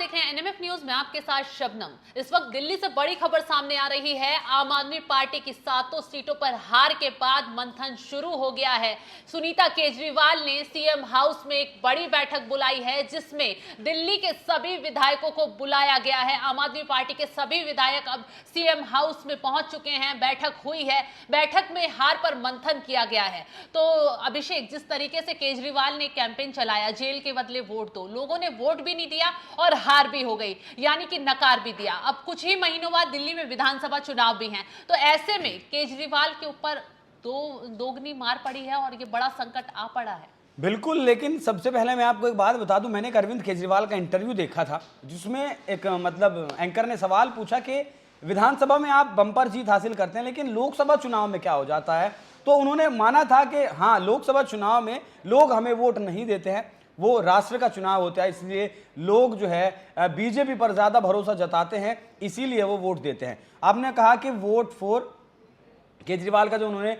देख रहे हैं एनएमएफ न्यूज में, आपके साथ शबनम। इस वक्त दिल्ली से बड़ी खबर सामने आ रही है। आम आदमी पार्टी की 7 सीटों पर हार के बाद मंथन शुरू हो गया है। सुनीता केजरीवाल ने सीएम हाउस में एक बड़ी बैठक बुलाई है, जिसमें दिल्ली के सभी विधायकों को बुलाया गया है। आम आदमी पार्टी के सभी विधायक अब सीएम हाउस में पहुंच चुके हैं। बैठक हुई है, बैठक में हार पर मंथन किया गया है। तो अभिषेक, जिस तरीके से केजरीवाल ने कैंपेन चलाया, जेल के बदले वोट दो, लोगों ने वोट भी नहीं दिया और हार भी हो गई, यानी कि नकार भी दिया। अब कुछ ही महीनों बाद दिल्ली में विधानसभा चुनाव भी हैं, तो ऐसे में केजरीवाल के ऊपर दोगुनी मार पड़ी है और ये बड़ा संकट आ पड़ा है। बिल्कुल, लेकिन सबसे पहले मैं आपको एक बात बता दूं, मैंने एक अरविंद केजरीवाल का इंटरव्यू देखा था, जिसमें एक एंकर ने सवाल पूछा कि विधानसभा में आप बम्पर जीत हासिल करते हैं, लेकिन लोकसभा चुनाव में क्या हो जाता है। तो उन्होंने माना था कि हाँ, लोकसभा चुनाव में लोग हमें वोट नहीं देते हैं, वो राष्ट्र का चुनाव होता है, इसलिए लोग जो है बीजेपी पर ज्यादा भरोसा जताते हैं, इसीलिए वो वोट देते हैं। आपने कहा कि वोट फॉर केजरीवाल का जो उन्होंने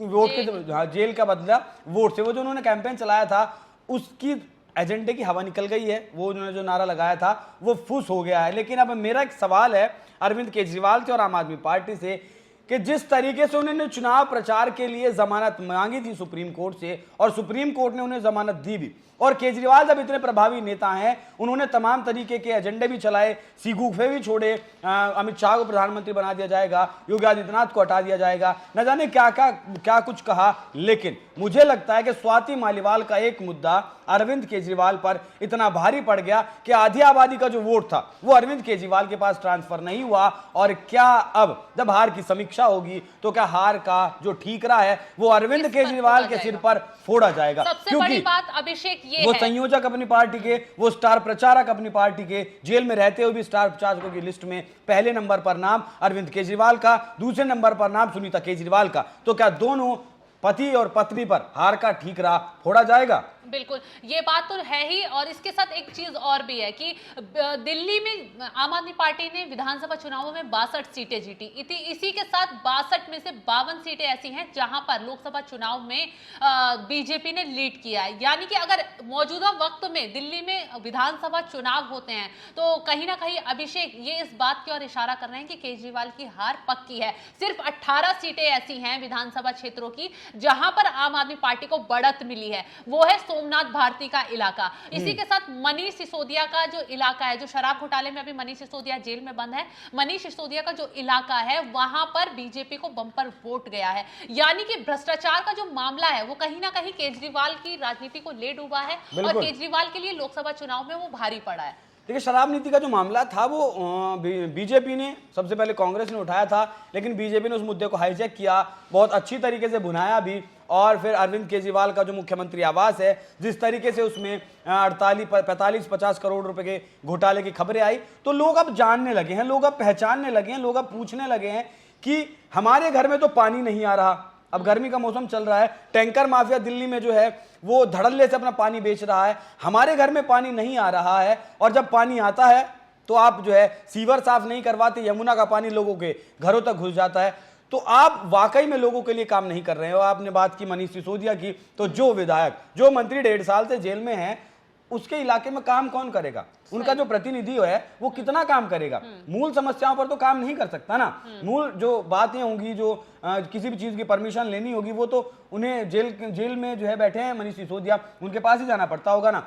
वोट के जेल का बदला वोट से, वो जो उन्होंने कैंपेन चलाया था, उसकी एजेंडे की हवा निकल गई है। वो उन्होंने जो नारा लगाया था वो फुस हो गया है। लेकिन अब मेरा एक सवाल है अरविंद केजरीवाल से और आम आदमी पार्टी से कि जिस तरीके से उन्होंने चुनाव प्रचार के लिए जमानत मांगी थी सुप्रीम कोर्ट से, और सुप्रीम कोर्ट ने उन्हें जमानत दी भी, और केजरीवाल जब इतने प्रभावी नेता हैं, उन्होंने तमाम तरीके के एजेंडे भी चलाए, सीगूफे भी छोड़े, अमित शाह को प्रधानमंत्री बना दिया जाएगा, योगी आदित्यनाथ को हटा दिया जाएगा, न जाने क्या कुछ कहा। लेकिन मुझे लगता है कि स्वाति मालीवाल का एक मुद्दा अरविंद केजरीवाल पर इतना भारी पड़ गया कि आधी आबादी का जो वोट था वो अरविंद केजरीवाल के पास ट्रांसफर नहीं हुआ। और क्या अब जब हार की समीक्षा होगी तो क्या हार का जो ठीकरा है वो अरविंद केजरीवाल के सिर पर फोड़ा जाएगा? सबसे बड़ी बात अभिषेक ये वो संयोजक अपनी पार्टी के, वो स्टार प्रचारक अपनी पार्टी के, जेल में रहते हुए भी स्टार प्रचारकों की लिस्ट में पहले नंबर पर नाम अरविंद केजरीवाल का, दूसरे नंबर पर नाम सुनीता केजरीवाल का। तो क्या दोनों पति और पत्नी पर हार का ठीकरा फोड़ा जाएगा? बिल्कुल, ये बात तो है ही। और इसके साथ एक चीज और भी है कि दिल्ली में आम आदमी पार्टी ने विधानसभा चुनावों में 62 सीटें जीती। इसी के साथ 62 में से 52 सीटें ऐसी हैं जहां पर लोकसभा चुनाव में बीजेपी ने लीड किया है। यानी कि अगर मौजूदा वक्त में दिल्ली में विधानसभा चुनाव होते हैं तो कहीं ना कहीं अभिषेक ये इस बात की ओर इशारा कर रहे हैं कि केजरीवाल की हार पक्की है। सिर्फ 18 सीटें ऐसी हैं विधानसभा क्षेत्रों की जहां पर आम आदमी पार्टी को बढ़त मिली है, वो है सोमनाथ भारती का इलाका। इसी के साथ मनीष सिसोदिया का जो इलाका है, जो शराब घोटाले में अभी मनीष सिसोदिया जेल में बंद है, मनीष सिसोदिया का जो इलाका है वहां पर बीजेपी को बम्पर वोट गया है। यानी कि भ्रष्टाचार का जो मामला है वो कहीं ना कहीं केजरीवाल की राजनीति को ले डूबा है और केजरीवाल के लिए लोकसभा चुनाव में वो भारी पड़ा है। देखिए, शराब नीति का जो मामला था वो बीजेपी ने, सबसे पहले कांग्रेस ने उठाया था, लेकिन बीजेपी ने उस मुद्दे को हाईजैक किया, बहुत अच्छी तरीके से भुनाया भी। और फिर अरविंद केजरीवाल का जो मुख्यमंत्री आवास है, जिस तरीके से उसमें 45-50 करोड़ रुपए के घोटाले की खबरें आई, तो लोग अब जानने लगे हैं, लोग अब पहचानने लगे हैं, लोग अब पूछने लगे हैं कि हमारे घर में तो पानी नहीं आ रहा। अब गर्मी का मौसम चल रहा है, टैंकर माफिया दिल्ली में जो है वो धड़ल्ले से अपना पानी बेच रहा है, हमारे घर में पानी नहीं आ रहा है। और जब पानी आता है तो आप जो है सीवर साफ नहीं करवाते, यमुना का पानी लोगों के घरों तक घुस जाता है। तो आप वाकई में लोगों के लिए काम नहीं कर रहे हो। आपने बात की मनीष सिसोदिया की, तो जो विधायक, जो मंत्री 1.5 साल से जेल में हैं, उसके इलाके में काम कौन करेगा? उनका जो प्रतिनिधि है वो कितना काम करेगा? मूल समस्याओं पर तो काम नहीं कर सकता ना। मूल जो बातें होंगी, जो किसी भी चीज की परमिशन लेनी होगी, वो तो उन्हें जेल में जो है बैठे हैं मनीष सिसोदिया, उनके पास ही जाना पड़ता होगा ना।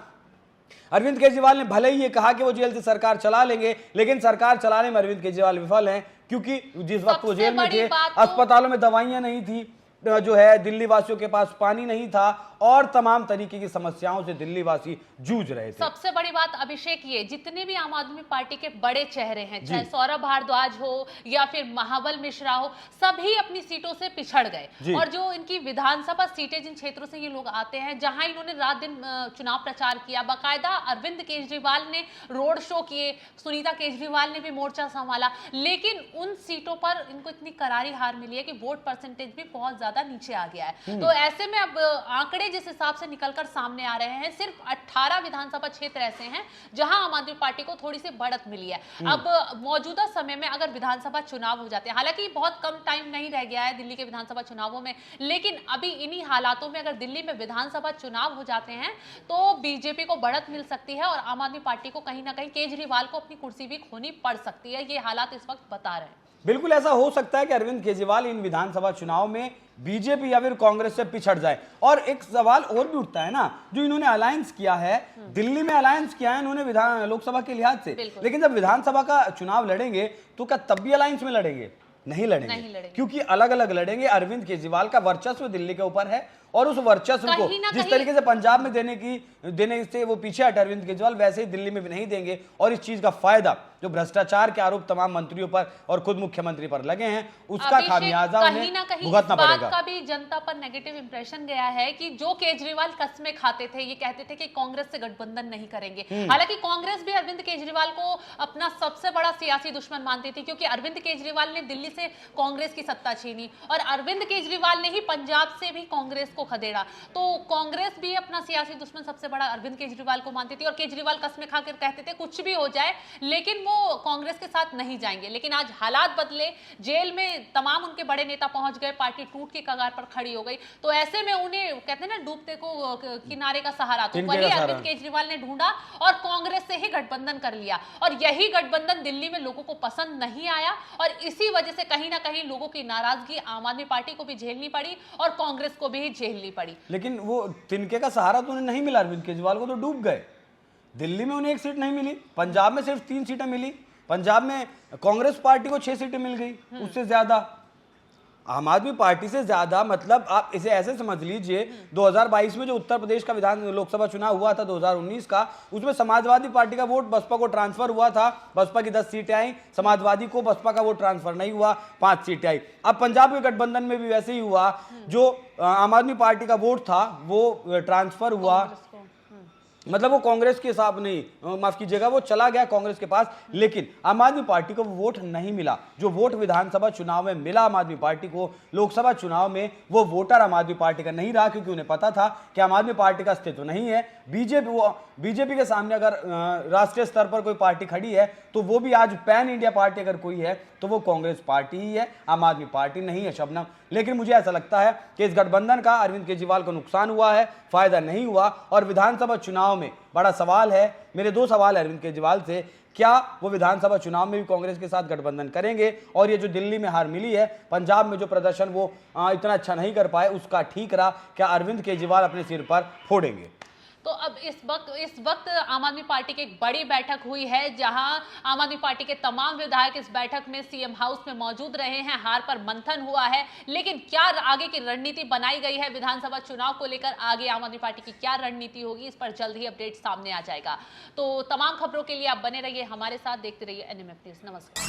अरविंद केजरीवाल ने भले ही ये कहा कि वो जेल से सरकार चला लेंगे, लेकिन सरकार चलाने में अरविंद केजरीवाल विफल हैं, क्योंकि जिस वक्त वो जेल में थे अस्पतालों में दवाइयां नहीं थी, जो है दिल्ली वासियों के पास पानी नहीं था, और तमाम तरीके की समस्याओं से दिल्ली वासी जूझ रहे थे। सबसे बड़ी बात अभिषेक, ये जितने भी आम आदमी पार्टी के बड़े चेहरे हैं, चाहे सौरभ भारद्वाज हो या फिर महाबल मिश्रा हो, सभी अपनी सीटों से पिछड़ गए। और जो इनकी विधानसभा सीटें, जिन क्षेत्रों से ये लोग आते हैं, जहां इन्होंने रात दिन चुनाव प्रचार किया, बाकायदा अरविंद केजरीवाल ने रोड शो किए, सुनीता केजरीवाल ने भी मोर्चा संभाला, लेकिन उन सीटों पर इनको इतनी करारी हार मिली है कि वोट परसेंटेज भी बहुत ज्यादा नीचे आ गया है। तो ऐसे में अब आंकड़े जिस हिसाब से निकलकर सामने आ रहे हैं, सिर्फ 18 विधानसभा क्षेत्र ऐसे हैं जहां आम आदमी पार्टी को थोड़ी सी बढ़त मिली है। अब मौजूदा समय में अगर विधानसभा चुनाव हो जाते हैं, हालांकि बहुत कम टाइम नहीं रह गया है दिल्ली के विधानसभा चुनावों में, लेकिन अभी इन्हीं हालातों में अगर दिल्ली में विधानसभा चुनाव हो जाते हैं तो बीजेपी को बढ़त मिल सकती है और आम आदमी पार्टी को कहीं ना कहीं केजरीवाल को अपनी कुर्सी भी खोनी पड़ सकती है। ये हालात इस वक्त बता रहे हैं। बिल्कुल ऐसा हो सकता है कि अरविंद केजरीवाल इन विधानसभा चुनाव में बीजेपी या फिर कांग्रेस से पिछड़ जाए। और एक सवाल और भी उठता है ना, जो इन्होंने अलायंस किया है, दिल्ली में अलायंस किया है इन्होंने विधान लोकसभा के लिहाज से, लेकिन जब विधानसभा का चुनाव लड़ेंगे तो क्या तब भी अलायंस में लड़ेंगे? नहीं लड़ेंगे, क्योंकि अलग अलग लड़ेंगे। अरविंद केजरीवाल का वर्चस्व दिल्ली के ऊपर है और उस वर्चस्व को जिस तरीके से पंजाब में देने से वो पीछे हटे अरविंद केजरीवाल, वैसे ही दिल्ली में भी नहीं देंगे। और इस चीज का फायदा जो भ्रष्टाचार के आरोप तमाम मंत्रियों पर और खुद मुख्यमंत्री पर लगे हैं, उसका खामियाजा उन्हें भुगतना पड़ेगा। का भी जनता पर नेगेटिव इंप्रेशन गया है कि जो केजरीवाल कस्में खाते थे, ये कहते थे कि कांग्रेस से गठबंधन नहीं करेंगे। हालांकि कांग्रेस भी अरविंद केजरीवाल को अपना सबसे बड़ा सियासी दुश्मन मानती थी, क्योंकि अरविंद केजरीवाल ने दिल्ली से कांग्रेस की सत्ता छीनी और अरविंद केजरीवाल ने ही पंजाब से भी कांग्रेस को खदेड़ा। तो कांग्रेस भी अपना सियासी दुश्मन सबसे बड़ा अरविंद केजरीवाल को मानती थी और केजरीवाल कस्में खाकर कहते थे कुछ भी हो जाए लेकिन वो कांग्रेस के साथ नहीं जाएंगे। लेकिन आज हालात बदले, जेल में तमाम उनके बड़े नेता पहुंच गए, पार्टी टूट के कगार पर खड़ी हो गई। तो ऐसे में उन्हें कहते हैं ना, डूबते को किनारे का सहारा, तो वही अरविंद केजरीवाल ने ढूंढा और कांग्रेस से ही गठबंधन कर लिया। और यही गठबंधन दिल्ली में लोगों को पसंद नहीं आया और इसी वजह से कहीं ना कहीं लोगों की नाराजगी आम आदमी पार्टी को भी झेलनी पड़ी और कांग्रेस को भी झेलनी पड़ी। लेकिन वो तिनके का सहारा तो उन्हें नहीं मिला, अरविंद केजरीवाल को तो डूब गए। दिल्ली में उन्हें 1 सीट नहीं मिली, पंजाब में सिर्फ 3 सीटें मिली, पंजाब में कांग्रेस पार्टी को 6 सीटें मिल गई, उससे ज्यादा आम आदमी पार्टी से ज्यादा। मतलब आप इसे ऐसे समझ लीजिए, 2022 में जो उत्तर प्रदेश का विधान लोकसभा चुनाव हुआ था 2019 का, उसमें समाजवादी पार्टी का वोट बसपा को ट्रांसफर हुआ था, बसपा की 10 सीटें आई, समाजवादी को बसपा का वोट ट्रांसफर नहीं हुआ, 5 सीटें आई। अब पंजाब के गठबंधन में भी वैसे ही हुआ, जो आम आदमी पार्टी का वोट था वो ट्रांसफर हुआ, मतलब वो कांग्रेस के हिसाब नहीं, माफ कीजिएगा, वो चला गया कांग्रेस के पास, लेकिन आम आदमी पार्टी को वो वोट नहीं मिला। जो वोट विधानसभा चुनाव में मिला आम आदमी पार्टी को, लोकसभा चुनाव में वो वोटर आम आदमी पार्टी का नहीं रहा, क्योंकि उन्हें पता था कि आम आदमी पार्टी का अस्तित्व नहीं है। बीजेपी के सामने अगर राष्ट्रीय स्तर पर कोई पार्टी खड़ी है तो वो भी आज पैन इंडिया पार्टी अगर कोई है तो वो कांग्रेस पार्टी ही है, आम आदमी पार्टी नहीं है शबनम। लेकिन मुझे ऐसा लगता है कि इस गठबंधन का अरविंद केजरीवाल को नुकसान हुआ है, फायदा नहीं हुआ। और विधानसभा चुनाव में बड़ा सवाल है, मेरे 2 सवाल है अरविंद केजरीवाल से, क्या वो विधानसभा चुनाव में भी कांग्रेस के साथ गठबंधन करेंगे? और ये जो दिल्ली में हार मिली है, पंजाब में जो प्रदर्शन वो इतना अच्छा नहीं कर पाए, उसका ठीक रहा, क्या अरविंद केजरीवाल अपने सिर पर फोड़ेंगे? तो अब इस वक्त आम आदमी पार्टी की एक बड़ी बैठक हुई है, जहां आम आदमी पार्टी के तमाम विधायक इस बैठक में सीएम हाउस में मौजूद रहे हैं। हार पर मंथन हुआ है, लेकिन क्या आगे की रणनीति बनाई गई है विधानसभा चुनाव को लेकर, आगे आम आदमी पार्टी की क्या रणनीति होगी, इस पर जल्द ही अपडेट सामने आ जाएगा। तो तमाम खबरों के लिए आप बने रहिए हमारे साथ, देखते रहिए NMF न्यूज़। नमस्कार।